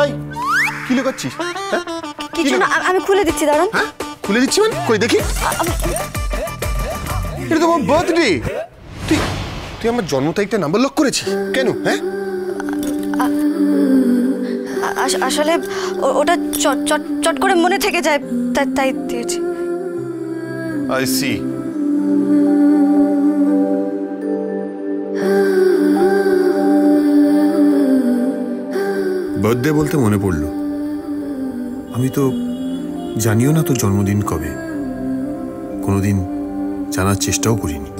এই কি লুকাচ্ছিস? কিছু না, আমি খুলে দিচ্ছি, দাঁড়ান। হ্যাঁ খুলে দিচ্ছি মানে? কই দেখি। এটা তো আমার বার্থডে। তুই আমার জন্ম তারিখটা নাম্বার লক করেছিস কেন? হ্যাঁ আসলে ওটা চট করে মনে থেকে যায়, তাই দিয়েছি। I C. বার্থডে বলতে মনে পড়লো, আমি তো জানিও না তোর জন্মদিন কবে, কোনোদিন জানার চেষ্টাও করিনি।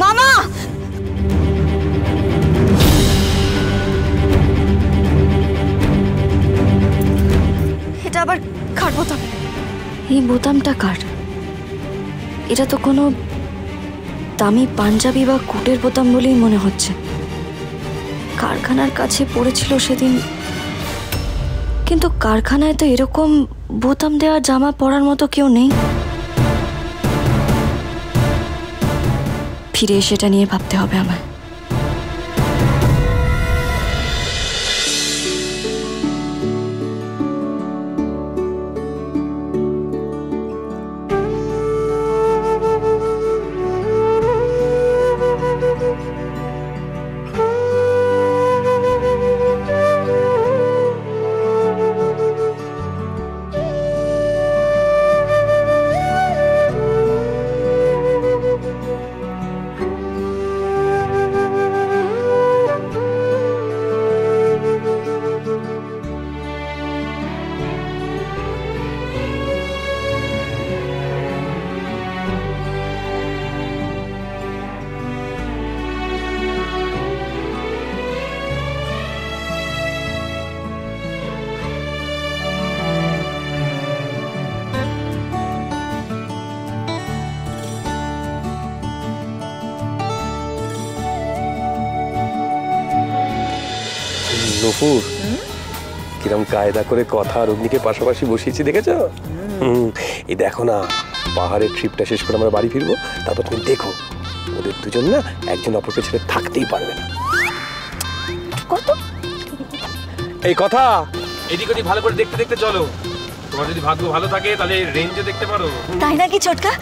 মামা, এটা আবার কার বোতাম? এই বোতামটা কার? এটা তো কোনো দামি পাঞ্জাবি বা কোটের বোতাম বলেই মনে হচ্ছে। কারখানার কাছে পড়েছিল সেদিন, কিন্তু কারখানায় তো এরকম বোতাম দেওয়া জামা পরার মতো কেউ নেই। ফিরে সেটা নিয়ে ভাবতে হবে আমায়। নূপুর, কিরম কায়দা করে কথা আর অগ্নিকে পাশাপাশি বসিয়েছি দেখেছো? এই দেখো না, পাহাড়ের ট্রিপটা শেষ করে আমরা বাড়ি ফিরবো, তারপর তুমি দেখো ওদের দুজন না একজন অপরকে ছেড়ে থাকতেই পারবে না। কত এই কথা এদিক ওদিক ভালো করে দেখতে দেখতে চলো, তোমার যদি ভাগ্য ভালো থাকে তাহলে রেঞ্জে দেখতে পারো। তাই নাকি ছোটকা?